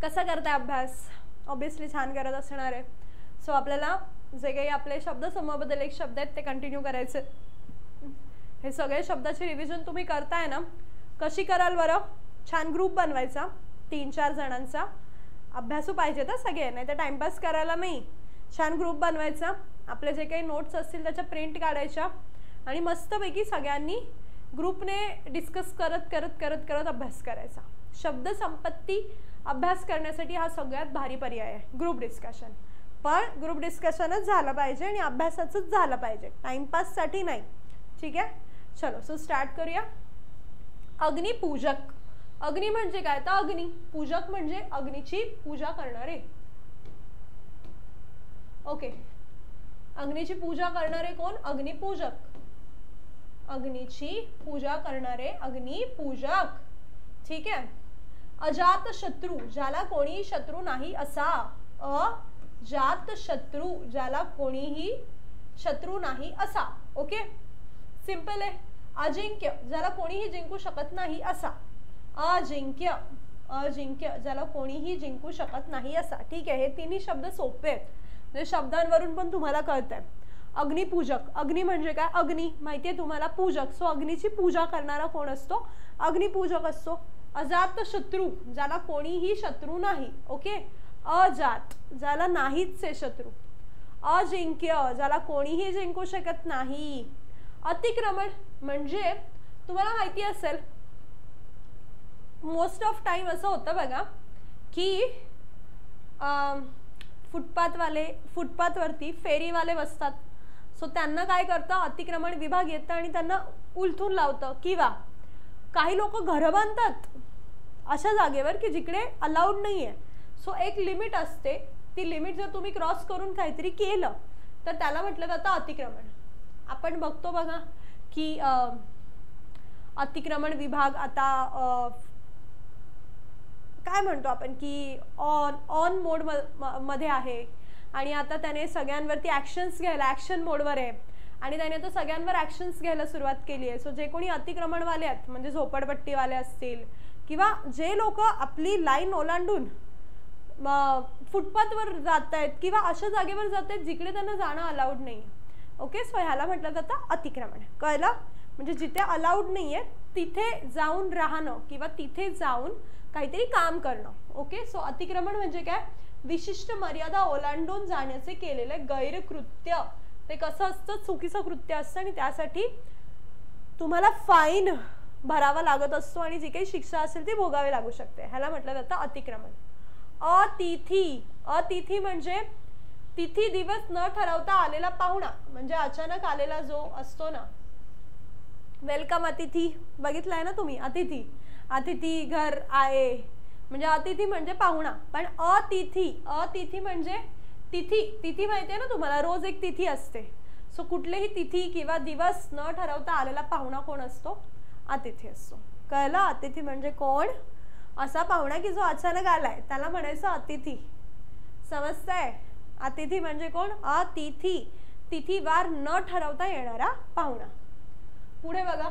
कसा करताय अभ्यास? ऑब्वियसली छान करत असणार आहे. सो आपल्याला जे काही आपले शब्द समूहाबद्दल एक शब्द आहेत ते कंटिन्यू करायचे. हे सगळे शब्दाची रिव्हिजन तुम्ही करताय ना? कशी कराल बरं? छान ग्रुप बनवायचा 3-4 जणांचा. अभ्यासू पाहिजे तर सगळे, नाही तर टाइमपास करायला नाही. छान ग्रुप बनवायचा, आपले जे काही नोट्स असतील त्याच्या प्रिंट काढायच्या आणि मस्तपैकी सगळ्यांनी ग्रुपने डिस्कस करत करत करत करत अभ्यास करायचा. शब्द संपत्ती अभ्यास करण्यासाठी हा सगळ्यात भारी पर्याय आहे ग्रुप डिस्कशन. पण ग्रुप डिस्कशनच झालं पाहिजे आणि अभ्यासाचंच झालं पाहिजे, टाइमपाससाठी नाही. ठीक आहे, चलो सो स्टार्ट करूया. अग्निपूजक. अग्नि म्हणजे काय? तर अग्नि. पूजक म्हणजे अग्नीची पूजा करणारे. ओके, अग्नीची पूजा करणारे कोण? अग्निपूजक. अग्नीची पूजा करणारे अग्निपूजक. ठीक आहे. अजात शत्रू, ज्याला कोणीही शत्रू नाही असा. अजात शत्रू, ज्याला कोणीही शत्रू नाही असा. ओके, सिंपल आहे. अजिंक्य, ज्याला कोणीही जिंकू शकत नाही असा. अजिंक्य. अजिंक्य, ज्याला कोणीही जिंकू शकत नाही असा. ठीक आहे, हे तिन्ही शब्द सोपे आहेत, म्हणजे शब्दांवरून पण तुम्हाला कळतंय. अग्निपूजक. अग्नि म्हणजे काय? अग्नि माहितीये तुम्हाला, पूजक. सो अग्नीची पूजा करणारा कोण असतो? अग्निपूजक असतो. अजात शत्रू, ज्याला कोणीही शत्रू नाही. ओके, अजात, ज्याला नाहीच आहे शत्रू. अजिंक्य, ज्याला कोणीही जिंकू शकत नाही. अतिक्रमण म्हणजे तुम्हाला माहिती असेल मोस्ट ऑफ टाइम असं होतं बघा की फुटपाथवरती फेरीवाले बसतात. सो त्यांना काय करतं, अतिक्रमण विभाग येतं आणि त्यांना उलथून लावतं. किंवा काही लोक घरं बांधतात अशा जागेवर की जिकडे अलाउड नाही आहे. सो एक लिमिट असते, ती लिमिट जर तुम्ही क्रॉस करून काहीतरी केलं तर त्याला म्हटलं जातं अतिक्रमण. आपण बघतो बघा की अतिक्रमण विभाग आता काय म्हणतो आपण की ऑन मोड मध्ये आहे आणि आता त्याने सगळ्यांवरती ॲक्शन्स घ्यायला, ॲक्शन मोडवर आहे आणि त्याने आता सगळ्यांवर ॲक्शन्स घ्यायला सुरुवात केली आहे. सो जे कोणी अतिक्रमणवाले आहेत म्हणजे झोपडपट्टीवाले असतील किंवा जे लोक आपली लाईन ओलांडून फुटपाथवर जात आहेत किंवा अशा जागेवर जात आहेत जिकडे त्यांना जाणं अलाउड नाही. ओके, सो ह्याला म्हटलं जातं अतिक्रमण. कळलं? म्हणजे जिथे अलाउड नाही आहे तिथे जाऊन राहणं किंवा तिथे जाऊन काहीतरी काम करणं. ओके, सो अतिक्रमण म्हणजे काय? विशिष्ट मर्यादा ओलांडून जाण्याचे केलेले गैरकृत्य. ते कसं असतं? चुकीचं कृत्य असतं आणि त्यासाठी तुम्हाला फाईन भरावा लागत असतो आणि जी काही शिक्षा असेल ती भोगावी लागू शकते. ह्याला म्हटलं जातं अतिक्रमण. अतिथी. अतिथी म्हणजे तिथी दिवस न ठरवता आलेला पाहुणा, म्हणजे अचानक आलेला जो असतो ना. वेलकम अतिथी बघितलाय ना तुम्ही? अतिथी. अतिथी घर आए म्हणजे अतिथी म्हणजे पाहुणा. पण अतिथी, अतिथी म्हणजे तिथी. तिथी माहिती आहे ना तुम्हाला, रोज एक तिथी असते. सो कुठलेही तिथी किंवा दिवस न ठरवता आलेला पाहुणा कोण असतो? अतिथी असतो. कळलं? अतिथी म्हणजे कोण? असा पाहुणा की जो अचानक आलाय त्याला म्हणायचं अतिथी. समजतंय? अतिथी म्हणजे कोण? अतिथी. तिथीवार न ठरवता येणारा पाहुणा. पुढे बघा.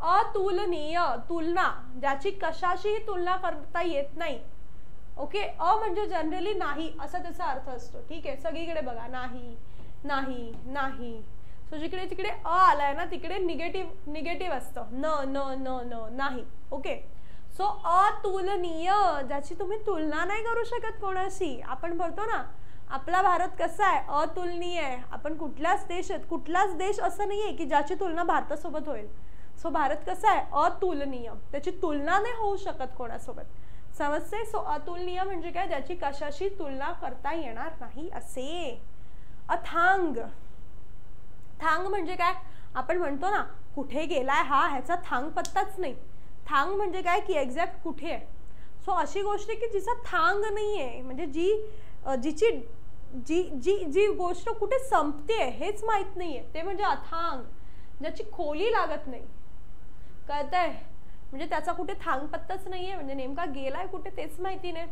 अतुलनीय. तुलना, ज्याची कशाशीही तुलना करता येत नाही. ओके, अ म्हणजे जनरली नाही असा त्याचा अर्थ असतो. ठीक आहे, सगळीकडे बघा नाही नाही नाही. सो जिकडे तिकडे अ आलाय ना तिकडे निगेटिव्ह असतं. न न न न नाही. ओके, सो अतुलनीय, ज्याची तुम्ही तुलना नाही करू शकत कोणाशी. आपण बोलतो ना आपला भारत कसा आहे? अतुलनीय आहे. आपण कुठल्याच देशात, कुठलाच देश असं नाही आहे की ज्याची तुलना भारतासोबत होईल. सो भारत कसा आहे? अतुलनीय, त्याची तुलना नाही होऊ शकत कोणासोबत. समजते? सो अतुलनीय म्हणजे काय? ज्याची कशाशी तुलना करता येणार नाही असे. अथांग. थांग म्हणजे काय? आपण म्हणतो ना कुठे गेलाय हा, ह्याचा थांग पत्ताच नाही. थांग म्हणजे काय की एक्झॅक्ट कुठे आहे. सो अशी गोष्ट आहे की जिचा थांग नाही आहे, म्हणजे जिची जी जी जी गोष्ट कुठे संपते हेच माहित नाहीये, ते म्हणजे अथांग. ज्याची खोली लागत नाही. कळतंय? म्हणजे त्याचा कुठे थांग पत्ताच नाहीये, म्हणजे नेमका गेलाय कुठे तेच माहिती नाही.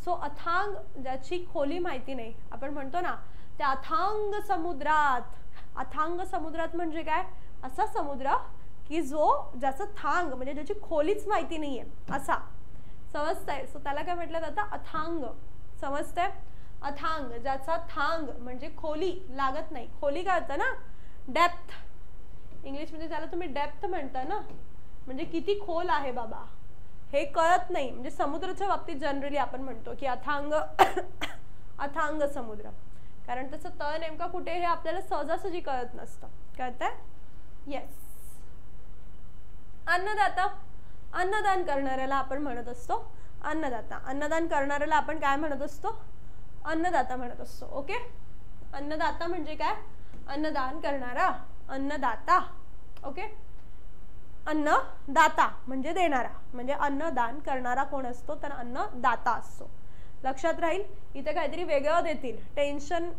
सो अथांग, ज्याची खोली माहिती नाही. आपण म्हणतो ना त्या अथांग समुद्रात. अथांग समुद्रात म्हणजे काय? असा समुद्र की जो ज्याचा थांग म्हणजे ज्याची खोलीच माहिती नाहीये असा. समजतंय? सो त्याला काय म्हटलं जातं? अथांग. समजतंय? अथांग, ज्याचा थांग म्हणजे खोली लागत नाही. खोली काय होतं ना? डेप्थ. इंग्लिश मध्ये त्याला तुम्ही डेप्थ म्हणता ना, म्हणजे किती खोल आहे बाबा हे कळत नाही. म्हणजे समुद्राच्या बाबतीत जनरली आपण म्हणतो की अथांग अथांग समुद्र, कारण त्याचं तळ नेमका कुठे हे आपल्याला सहजासहजी कळत नसतं. कळतंय? येस. अन्नदाता, अन्नदान करणाऱ्याला आपण म्हणत असतो अन्नदाता. अन्नदान करणाऱ्याला आपण काय म्हणत असतो? अन्नदाता म्हणत असतो. ओके. अन्नदाता म्हणजे काय? अन्नदान करणारा, अन्नदाता. ओके. अन्नदाता म्हणजे देणारा, म्हणजे अन्नदान करणारा कोण असतो? तर अन्नदाता असतो. लक्षात राहील. इथे काहीतरी वेगळं देतील, टेन्शन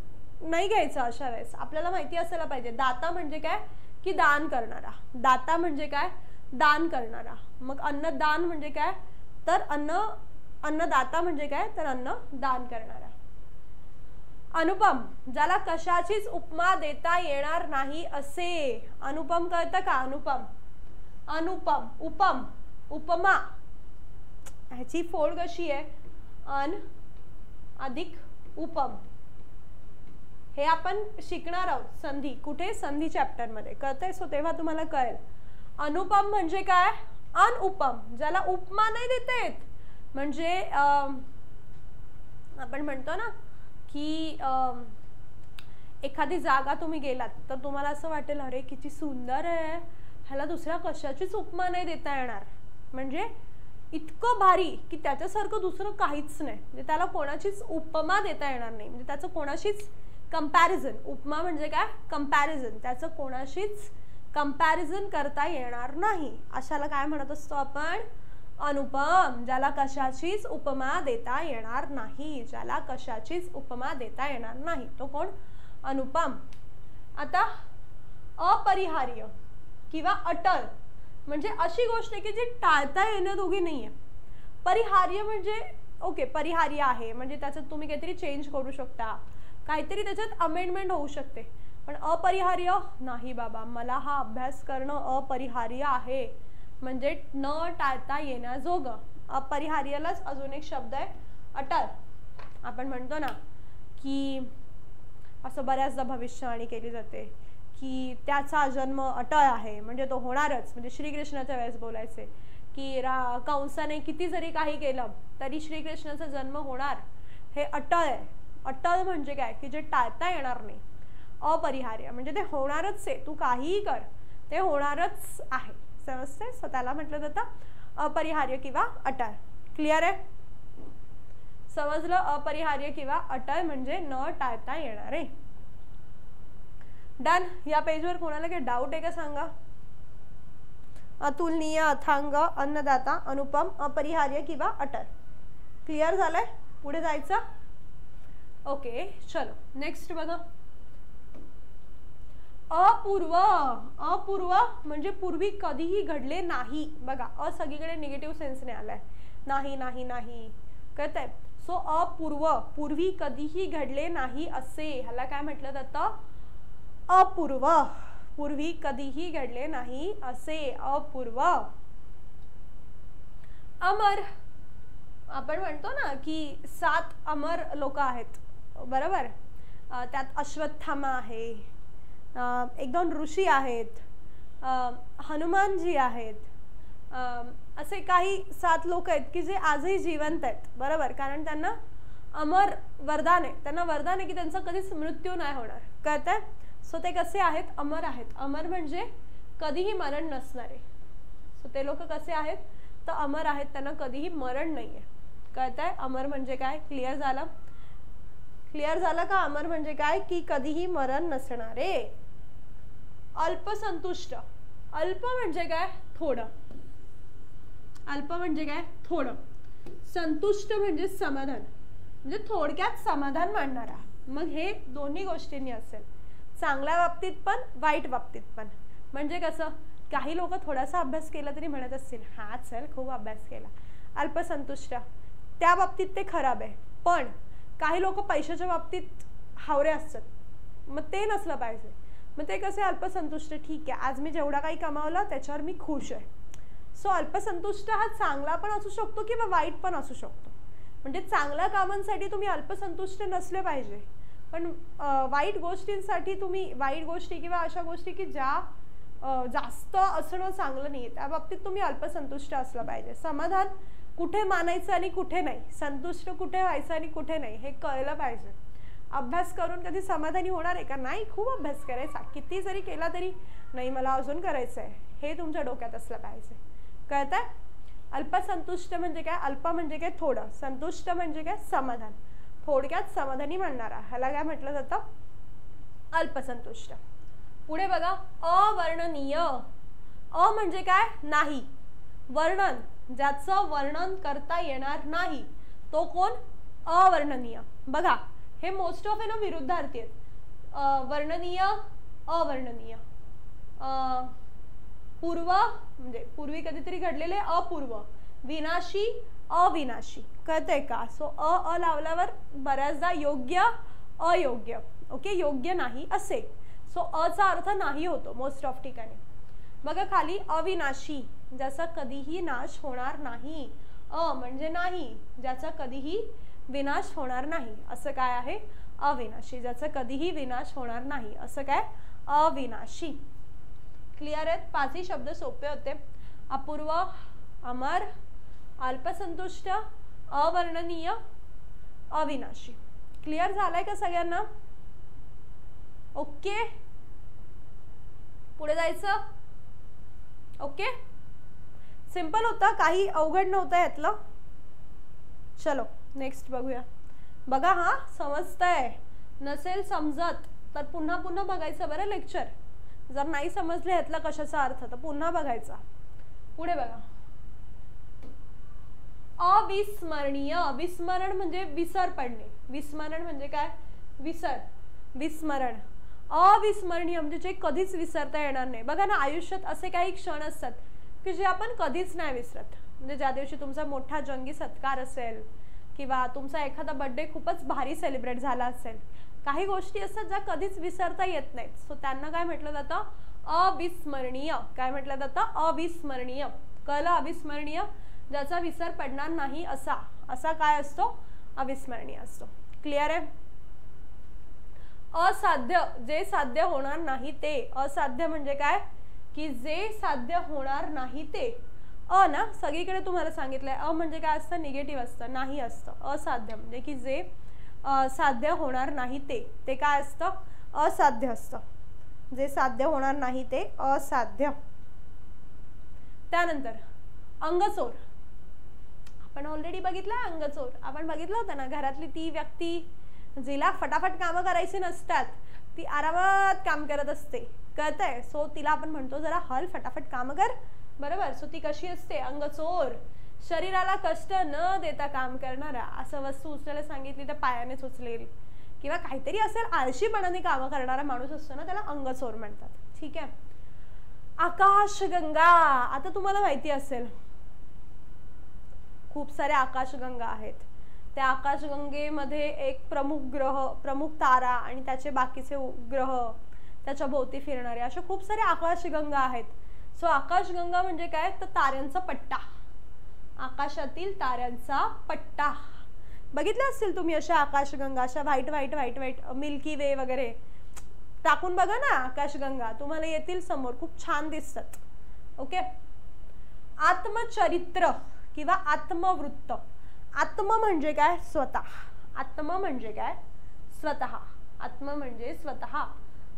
नाही घ्यायचं. अशा वेळेस आपल्याला माहिती असायला पाहिजे दाता म्हणजे काय की दान करणारा. दाता म्हणजे काय? दान करणारा. मग अन्नदान म्हणजे काय? तर अन्नदाता म्हणजे काय? तर अन्न दान करणारा. अनुपम, ज्याला कशाचीच उपमा देता येणार नाही असे. अनुपम कळतं का? अनुपम, अनुपम, उपम, उपमा, ह्याची फोड कशी आहे? अन अधिक उपम. हे आपण शिकणार आहोत संधी. कुठे? संधी चॅप्टर मध्ये. कळतंय? सो तेव्हा तुम्हाला कळेल. अनुपम म्हणजे काय? अनुपम, ज्याला उपमा नाही देता येत. म्हणजे आपण म्हणतो ना की एखादी जागा तुम्ही गेलात तर तुम्हाला असं वाटेल अरे किती सुंदर आहे, ह्याला दुसऱ्या कशाचीच उपमा नाही देता येणार. म्हणजे इतकं भारी की त्याच्यासारखं दुसरं काहीच नाही. म्हणजे त्याला कोणाचीच उपमा देता येणार नाही. म्हणजे त्याचं कोणाशीच कंपॅरिझन. उपमा म्हणजे काय? कंपॅरिझन. त्याचं कोणाशीच कंपॅरिझन करता येणार नाही. अशाला काय म्हणत असतो आपण? अनुपम, ज्याला कशाचीच उपमा देता येणार नाही. ज्याला कशाचीच उपमा देता येणार नाही तो कोण? अनुपम. आता अपरिहार्य किंवा अटल म्हणजे अशी गोष्ट की जी टाळता येण्याजोगी नाहीये. परिहार्य म्हणजे ओके, परिहार्य आहे म्हणजे त्याच्यात तुम्ही काहीतरी चेंज करू शकता, काहीतरी त्याच्यात अमेंडमेंट होऊ शकते. पण अपरिहार्य नाही बाबा, मला हा अभ्यास करणं अपरिहार्य आहे म्हणजे न टाळता येण्याजोगं. अपरिहार्यलाच अजून एक शब्द आहे अटल. आपण म्हणतो ना की असं बऱ्याचदा भविष्यवाणी केली जाते की त्याचा जन्म अटळ आहे म्हणजे तो होणारच. म्हणजे श्रीकृष्णाच्या वेळेस बोलायचे की कंसाने किती जरी काही केलं तरी श्रीकृष्णाचा जन्म होणार, हे अटळ आहे. अटळ म्हणजे काय की जे टाळता येणार नाही. अपरिहार्य म्हणजे ते होणारच आहे, तू काहीही कर ते होणारच आहे. समजते? सो त्याला म्हटलं जातं अपरिहार्य किंवा अटळ. क्लिअर आहे? समजलं? अपरिहार्य किंवा अटळ म्हणजे न टाळता येणारे. डन. या पेजवर कोणाला काही डाऊट आहे का सांगा? अतुलनीय, अथांग, अन्नदाता, अनुपम, अपरिहार्य किंवा अटळ. क्लिअर झालंय? पुढे जायचं. ओके चलो नेक्स्ट बघा. अपूर्व. अपूर्व म्हणजे पूर्वी कधीही घडले नाही. बघा अ सगळीकडे निगेटिव्ह सेन्सने आलाय. नाही नाही नाही. कळतंय? सो अपूर्व, पूर्वी कधीही घडले नाही असे, ह्याला काय म्हटलं जातं? अपूर्व. पूर्वी कधीही घडले नाही असे अपूर्व. अमर, आपण म्हणतो ना की 7 अमर लोक आहेत बरोबर. त्यात अश्वत्थामा आहे, 1-2 ऋषी आहेत, हनुमानजी आहेत, असे काही 7 लोक आहेत की जे आजही जिवंत आहेत बरोबर. कारण त्यांना अमर वरदान आहे. त्यांना वरदान आहे की त्यांचा कधीच मृत्यू नाही होणार. कळतंय? सो ते कसे आहेत? अमर आहेत. अमर म्हणजे कधीही मरण नसणारे. सो ते लोक कसे आहेत? तर अमर आहेत, त्यांना कधीही मरण नाहीये. कळतंय? अमर म्हणजे काय? क्लिअर झालं? क्लिअर झालं का? अमर म्हणजे काय की कधीही मरण नसणारे. अल्पसंतुष्ट. अल्प म्हणजे काय? थोडं. अल्प म्हणजे काय? थोडं. संतुष्ट म्हणजे समाधान, म्हणजे थोडक्यात समाधान मानणारा. मग हे दोन्ही गोष्टींनी असेल, चांगल्या बाबतीत पण वाईट बाबतीत पण. म्हणजे कसं, काही लोक थोडासा अभ्यास केला तरी म्हणत असतील हा चल खूप अभ्यास केला. अल्पसंतुष्ट, त्या बाबतीत ते खराब आहे. पण काही लोक पैशाच्या बाबतीत हावरे असतात, मग ते नसलं पाहिजे. मग ते कसे? अल्पसंतुष्ट. ठीक आहे, आज मी जेवढा काही कमावला त्याच्यावर मी खुश आहे. सो अल्पसंतुष्ट हा चांगला पण असू शकतो किंवा वाईट पण असू शकतो. म्हणजे चांगल्या कामांसाठी तुम्ही अल्पसंतुष्ट नसले पाहिजे, पण वाईट गोष्टींसाठी तुम्ही, वाईट गोष्टी किंवा अशा गोष्टी की ज्या जास्त असणं चांगलं नाही, त्या बाबतीत तुम्ही अल्पसंतुष्ट असलं पाहिजे. समाधान कुठे मानायचं आणि कुठे नाही, संतुष्ट कुठे व्हायचं आणि कुठे नाही, हे कळलं पाहिजे. अभ्यास करून कधी समाधानी होणार आहे का? नाही. खूप अभ्यास करायचा, किती जरी केला तरी नाही मला अजून करायचं आहे, हे तुमच्या डोक्यात असलं पाहिजे. कळतंय? अल्पसंतुष्ट म्हणजे काय? अल्प म्हणजे काय? थोडं. संतुष्ट म्हणजे काय? समाधान. थोडक्यात समाधानी म्हणणारा, ह्याला काय म्हटलं जातं? अल्पसंतुष्ट. पुढे बघा, अवर्णनीय. अ म्हणजे काय? नाही. वर्णन, ज्याचं वर्णन करता येणार नाही, तो कोण? अवर्णनीय. बघा, हे मोस्ट ऑफ विरुद्धार्थी आहेत. वर्णनीय, अवर्णनीय. पूर्व म्हणजे पूर्वी कधीतरी घडलेले, अपूर्व. विनाशी, अविनाशी. कळतंय का? सो अ लावल्यावर बऱ्याचदा योग्य, अयोग्य. ओके, योग्य नाही असे. सो अचा अर्थ नाही होतो मोस्ट ऑफ ठिकाणी. बघा खाली, अविनाशी, ज्याचा कधीही नाश होणार नाही. अ म्हणजे नाही, ज्याचा कधीही विनाश होणार नाही, असं काय आहे? अविनाशी. ज्याचा कधीही विनाश होणार नाही, असं काय? अविनाशी. क्लिअर आहेत? पाचही शब्द सोपे होते. अपूर्व, अमर, अल्पसंतुष्ट, अवर्णनीय, अविनाशी. क्लिअर झालाय का सगळ्यांना? ओके, पुढे जायचं. ओके, सिंपल होतं, काही अवघड नव्हतं यातलं. चलो नेक्स्ट बघूया. बघा, हा समजतंय? नसेल समजत तर पुन्हा पुन्हा बघायचं बरं लेक्चर. जर नाही समजले ह्यातला कशाचा अर्थ तर पुन्हा बघायचा. पुढे बघा, अविस्मरणीय. विस्मरण म्हणजे विसर पडणे. विस्मरण म्हणजे काय? विसर, विस्मरण. अविस्मरणीय म्हणजे जे कधीच विसरता येणार नाही. बघा ना, आयुष्यात असे काही क्षण असतात की जे आपण कधीच नाही विसरत. म्हणजे ज्या दिवशी तुमचा मोठा जंगी सत्कार असेल किंवा तुमचा एखादा बर्थडे खूपच भारी सेलिब्रेट झाला असेल, काही गोष्टी असतात ज्या कधीच विसरता येत नाहीत. सो त्यांना काय म्हटलं जातं? अविस्मरणीय. काय म्हटलं जातं? अविस्मरणीय. कळलं? अविस्मरणीय, ज्याचा विसर पडणार नाही असा. असा काय असतो? अविस्मरणीय असतो. क्लिअर आहे? असाध्य, जे साध्य होणार नाही ते. असाध्य म्हणजे काय? की जे साध्य होणार नाही ते. अ ना, सगळीकडे तुम्हाला सांगितलंय. अ म्हणजे काय असतं? निगेटिव्ह असतं, नाही असतं. असाध्य म्हणजे की जे साध्य होणार नाही ते. ते काय असतं? असाध्य असतं. जे साध्य होणार नाही ते असाध्य. त्यानंतर अंगचोर. आपण ऑलरेडी बघितलं अंगचोर. आपण बघितलं होतं ना, घरातली ती व्यक्ती जिला फटाफट कामं करायची नसतात, ती आरामात काम करत असते. कळतंय? सो तिला आपण म्हणतो जरा हल, फटाफट काम कर. बरोबर? सो ती कशी असते? अंगचोर. शरीराला कष्ट न देता काम करणारा. असं वस्तू उचलायला सांगितली तर पायानेच उचलेल किंवा काहीतरी असेल, आळशीपणाने कामं करणारा माणूस असतो ना, त्याला अंगचोर म्हणतात. ठीक आहे? आकाशगंगा. आता तुम्हाला माहिती असेल खूप साऱ्या आकाशगंगा आहेत. त्या आकाशगंगेमध्ये एक प्रमुख ग्रह, प्रमुख तारा आणि त्याचे बाकीचे ग्रह त्याच्या भोवती फिरणारे, अशा खूप साऱ्या आकाशगंगा आहेत. सो आकाशगंगा म्हणजे काय? तर ताऱ्यांचा पट्टा. आकाशातील ताऱ्यांचा पट्टा. बघितलं असतील तुम्ही अशा आकाशगंगा, अशा white white white white, milky way वगैरे. टाकून बघा ना आकाशगंगा, तुम्हाला येतील समोर, खूप छान दिसतात. ओके. आत्मचरित्र किंवा आत्मवृत्त. आत्म म्हणजे काय? स्वतः. आत्म म्हणजे काय? स्वतः. आत्म म्हणजे स्वतः.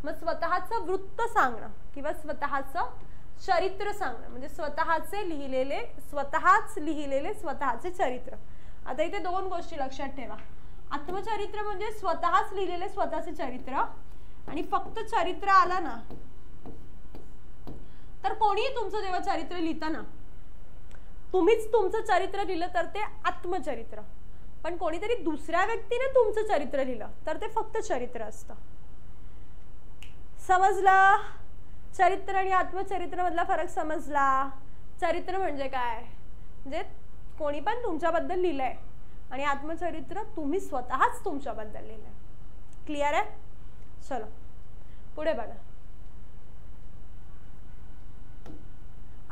मग स्वतःचं वृत्त सांगणं किंवा स्वतःचं चरित्र सांगणं म्हणजे स्वतःचे लिहिलेले, स्वतःच लिहिलेले स्वतःचे चरित्र. आता इथे दोन गोष्टी लक्षात ठेवा. आत्मचरित्र म्हणजे स्वतःच लिहिलेले स्वतःचे चरित्र, आणि फक्त चरित्र आला ना तर कोणीही तुमचं जेव्हा चरित्र लिहिता ना, तुम्हीच तुमचं चरित्र लिहिलं तर ते आत्मचरित्र, पण कोणीतरी दुसऱ्या व्यक्तीने तुमचं चरित्र लिहिलं तर ते फक्त चरित्र असतं. समजलं? चरित्र आणि आत्मचरित्र मधला फरक समजला? चरित्र म्हणजे काय? म्हणजे कोणी पण तुमच्याबद्दल लिहिलंय, आणि आत्मचरित्र तुम्ही स्वतःच तुमच्याबद्दल लिहिलंय. क्लिअर आहे? चलो पुढे बघा.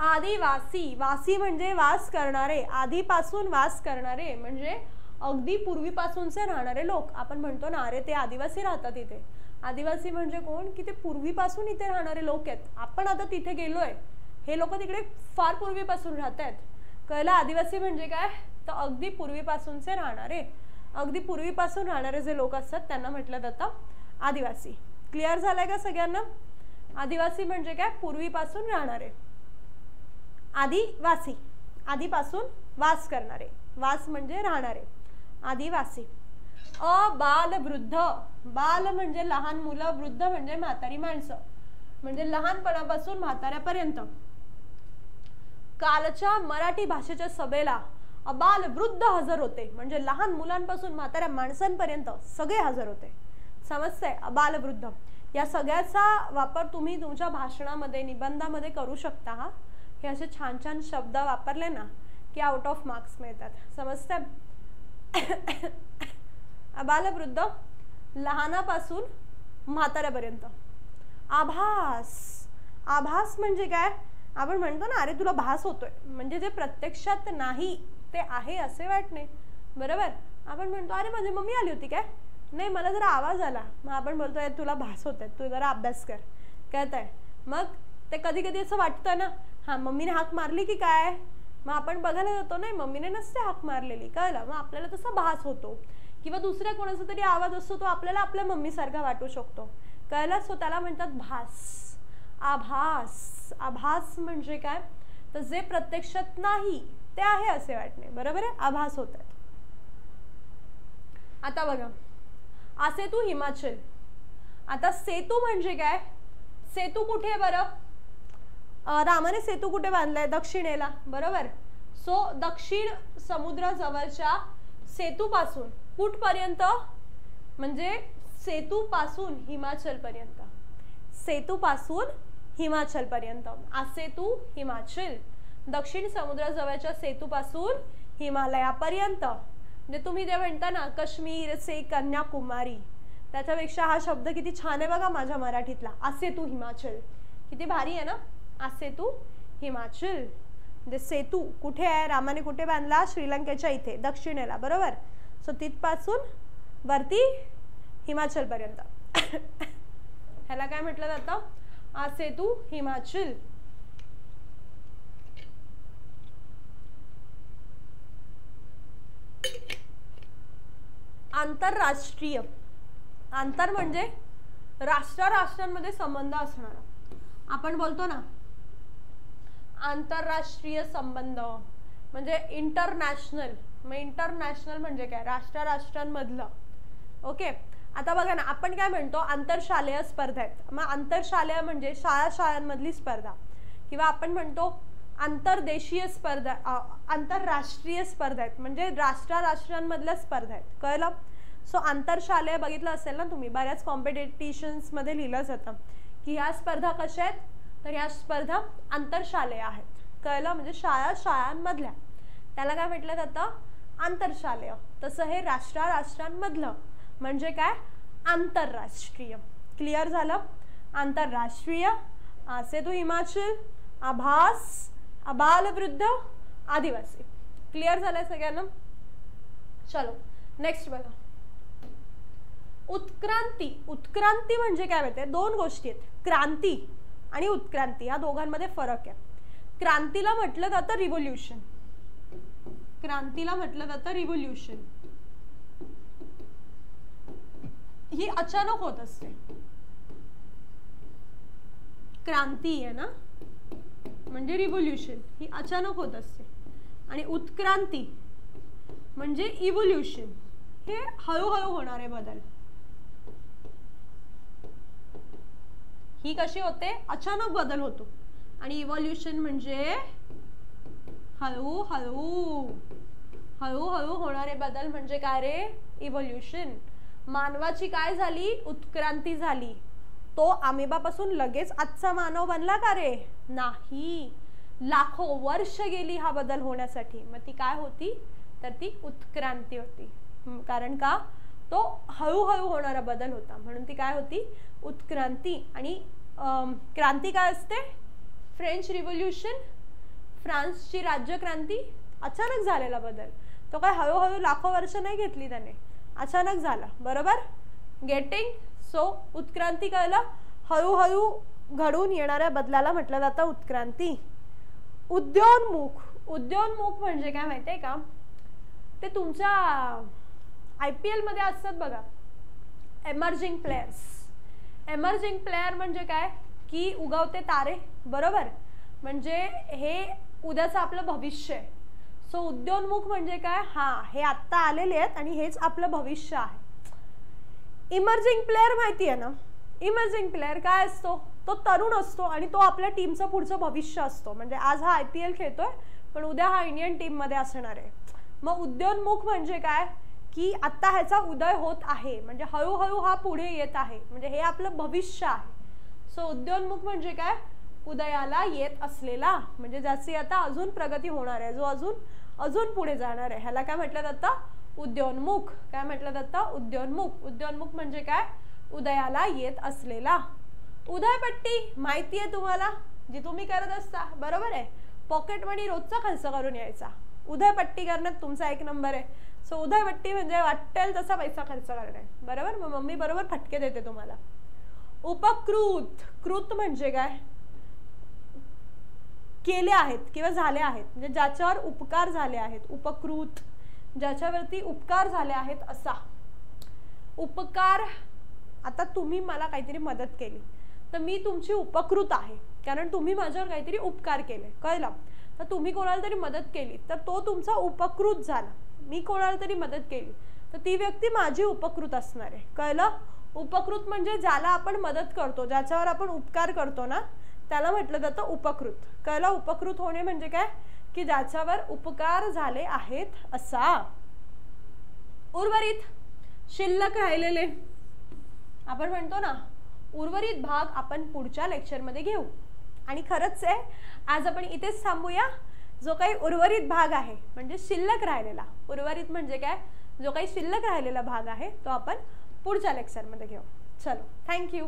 आदिवासी, वासी म्हणजे वास करणारे, आधीपासून वास करणारे म्हणजे अगदी पूर्वीपासूनचे राहणारे लोक. आपण म्हणतो ना अरे ते आदिवासी राहतात इथे. आदिवासी म्हणजे कोण की ते पूर्वीपासून इथे राहणारे लोक आहेत. आपण आता तिथे गेलोय, हे लोक तिकडे फार पूर्वीपासून राहत आहेत. कळलं? आदिवासी म्हणजे काय तर अगदी पूर्वीपासूनचे राहणारे, अगदी पूर्वीपासून राहणारे जे लोक असतात त्यांना म्हटलं जातं आदिवासी. क्लिअर झालंय का सगळ्यांना? आदिवासी म्हणजे काय पूर्वीपासून राहणारे. आदिवासी आधीपासून वास करणारे, वास म्हणजे राहणारे, आदिवासी. अबाल वृद्ध, बाल म्हणजे लहान मुलं, वृद्ध म्हणजे म्हातारी माणसं, म्हणजे लहानपणापासून म्हाताऱ्यापर्यंत. कालच्या मराठी भाषेच्या सभेला अबाल वृद्ध हजर होते, म्हणजे लहान मुलांपासून म्हाताऱ्या माणसांपर्यंत सगळे हजर होते. समजतंय? अबाल वृद्ध या सगळ्याचा वापर तुम्ही तुमच्या भाषणामध्ये निबंधामध्ये करू शकता. हा हे असे छान छान शब्द वापरले ना की आउट ऑफ मार्क्स मिळतात. समजतंय? अबाल वृद्ध लहानापासून म्हाताऱ्यापर्यंत. आभास, आभास म्हणजे काय? आपण म्हणतो ना अरे तुला भास होतोय, म्हणजे जे प्रत्यक्षात नाही ते आहे असे वाटणे. बरोबर? आपण म्हणतो अरे माझी मम्मी आली होती काय? नाही, मला जरा आवाज आला. मग आपण बोलतोय तुला भास होत आहे, तू जरा अभ्यास कर. कळतंय? मग ते कधी कधी असं वाटतं ना हा मम्मीने हाक मारली की काय, मग आपण बघायला जातो नाही मम्मीने नसते हाक मारलेली. कळलं? मग आपल्याला तसा भास होतो. किंवा दुसऱ्या कोणाचा तरी आवाज असतो तो आपल्याला आपल्या मम्मीसारखा वाटू शकतो. कळलं? सो त्याला म्हणतात भास. आभास, आभास म्हणजे काय तर जे प्रत्यक्षात नाही ते आहे असे वाटणे. बरोबर आहे? आभास होत आहेत. आता बघा असेतू हिमाचल. आता सेतू म्हणजे काय? सेतू कुठे आहे बरं? रामाने सेतू कुठे बांधलाय? दक्षिणेला. बरोबर? सो दक्षिण समुद्राजवळच्या सेतूपासून कुठपर्यंत म्हणजे सेतूपासून हिमाचल पर्यंत. सेतूपासून हिमाचल पर्यंत. असेतू हिमाचल. दक्षिण समुद्राजवळच्या सेतूपासून हिमालयापर्यंत. म्हणजे तुम्ही जे म्हणता ना काश्मीर से कन्याकुमारी, त्याच्यापेक्षा हा शब्द किती छान आहे बघा माझ्या मराठीतला. असेतू हिमाचल. किती भारी आहे ना? असेतू हिमाचल. म्हणजे सेतू कुठे आहे? रामाने कुठे बांधला? श्रीलंकेच्या इथे दक्षिणेला. बरोबर? सो तिथपासून वरती हिमाचल पर्यंत. ह्याला काय म्हटलं जातं? असेतू हिमाचल. आंतरराष्ट्रीय. आंतर म्हणजे राष्ट्रांमध्ये संबंध असणारा. आपण बोलतो ना आंतरराष्ट्रीय संबंध म्हणजे इंटरनॅशनल. मग इंटरनॅशनल म्हणजे काय? राष्ट्रांमधलं. ओके. आता बघा ना आपण काय म्हणतो आंतरशालेय स्पर्धा आहेत. मग आंतरशालेय म्हणजे शाळांमधली स्पर्धा. किंवा आपण म्हणतो आंतरदेशीय स्पर्धा, आंतरराष्ट्रीय स्पर्धा आहेत म्हणजे राष्ट्रांमधल्या स्पर्धा आहेत. कळलं? सो आंतरशालेय बघितलं असेल ना तुम्ही, बऱ्याच कॉम्पिटिशन्स मध्ये लिहिलं जातं की ह्या स्पर्धा कशा आहेत तर ह्या स्पर्धा आंतरशालेय आहेत. कळलं? म्हणजे शाळांमधल्या. त्याला काय म्हटलं जातं? आंतरशालेय. तसं हे राष्ट्रांमधलं म्हणजे काय? आंतरराष्ट्रीय. क्लिअर झालं? आंतरराष्ट्रीय, असेतू हिमाचल, आभास, अबालवृद्ध, आदिवासी. क्लिअर झालंय सगळ्यांना? चलो नेक्स्ट बघा. उत्क्रांती. उत्क्रांती म्हणजे काय माहिती आहे? दोन गोष्टी आहेत, क्रांती आणि उत्क्रांती. या दोघांमध्ये फरक आहे. क्रांतीला म्हटलं जातं रिव्होल्यूशन. क्रांतीला म्हटलं जातं रिव्होल्यूशन. ही अचानक होत असते. क्रांती आहे ना म्हणजे रिव्होल्यूशन, ही अचानक होत असते. आणि उत्क्रांती म्हणजे इव्होल्यूशन, हे हळूहळू होणारे बदल. ही कशी होते? अचानक बदल होतो. आणि इव्होल्यूशन म्हणजे हळूहळू होणारे बदल म्हणजे काय रे? इव्होल्यूशन. मानवाची काय झाली? उत्क्रांती झाली. तो अमिबापासून लगेच आजचा मानव बनला का रे? नाही, लाखो वर्ष गेली हा बदल होण्यासाठी. मग ती काय होती तर ती उत्क्रांती होती. कारण का? तो हळूहळू होणारा बदल होता म्हणून ती काय होती? उत्क्रांती. आणि क्रांती काय असते? फ्रेंच रिव्होल्यूशन फ्रान्सची राज्यक्रांती अचानक झालेला बदल, तो काय हळूहळू लाखो वर्ष नाही घेतली त्याने, अचानक झाला, बरोबर. गेटिंग. सो उत्क्रांती कळलं, हळूहळू घडून येणाऱ्या बदलाला म्हटलं जातं उत्क्रांती. उद्योन्मुख. उद्योन्मुख म्हणजे काय माहितीये का, ते तुमच्या IPL मध्ये असतात बघा एमर्जिंग प्लेयर्स. एमर्जिंग प्लेयर म्हणजे काय की उगवते तारे, बरोबर, म्हणजे हे उद्याचं आपलं भविष्य आहे. सो उद्योन्मुख म्हणजे काय, हा हे आत्ता आलेले आहेत आणि हेच आपलं भविष्य आहे. इमर्जिंग प्लेयर माहिती आहे ना, इमर्जिंग प्लेयर काय असतो, तो तरुण असतो आणि तो आपल्या टीमचं पुढचं भविष्य असतो. म्हणजे आज हा IPL खेळतोय पण उद्या हा इंडियन टीम मध्ये असणार आहे. मग उद्योन्मुख म्हणजे काय की आता ह्याचा उदय होत आहे, म्हणजे हळूहळू हा पुढे येत आहे, म्हणजे हे आपलं भविष्य आहे. सो उद्योन्मुख म्हणजे काय, उदयाला येत असलेला, म्हणजे ज्याची आता अजून प्रगती होणार आहे, जो अजून पुढे जाणार आहे, ह्याला काय म्हटलं जातं, उद्योन्मुख. काय म्हटलं जातं, उद्योन्मुख. उद्योन्मुख म्हणजे काय, उदयाला येत असलेला. उदयपट्टी माहिती आहे तुम्हाला, जी तुम्ही करत असता, बरोबर आहे. पॉकेट मनी रोजचा खर्च करून यायचा, उदयपट्टी करण्यात तुमचा 1 नंबर आहे. सो उदयपट्टी म्हणजे वाटेल तसा पैसा खर्च करणे, बरोबर. मग मम्मी बरोबर फटके देते तुम्हाला. उपकृत. कृत म्हणजे काय, केले आहेत किंवा झाले आहेत, म्हणजे ज्याच्यावर उपकार झाले आहेत. उपकृत, ज्याच्यावरती उपकार झाले आहेत असा. उपकार, आता तुम्ही मला काहीतरी मदत केली तर मी तुमची उपकृत आहे, कारण तुम्ही माझ्यावर काहीतरी उपकार केले, कळलं. तर तुम्ही कोणाला तरी मदत केली तर तो तुमचा उपकृत झाला. मी कोणाला तरी मदत केली तर ती व्यक्ती माझी उपकृत असणार आहे, कळलं. उपकृत म्हणजे ज्याला आपण मदत करतो, ज्याच्यावर आपण उपकार करतो ना, त्याला म्हटलं जातं उपकृत, कळलं. उपकृत होणे म्हणजे काय की ज्याच्यावर उपकार झाले आहेत असा. उर्वरित, शिल्लक राहिलेले, आपण म्हणतो ना उर्वरित भाग आपण पुढच्या लेक्चरमध्ये घेऊ. आणि खरंच आहे आज आपण इथेच थांबूया. जो काही उर्वरित भाग आहे म्हणजे शिल्लक राहिलेला, उर्वरित म्हणजे काय, जो काही शिल्लक राहिलेला भाग आहे तो आपण पुढच्या लेक्चरमध्ये घेऊ. चलो, थँक्यू.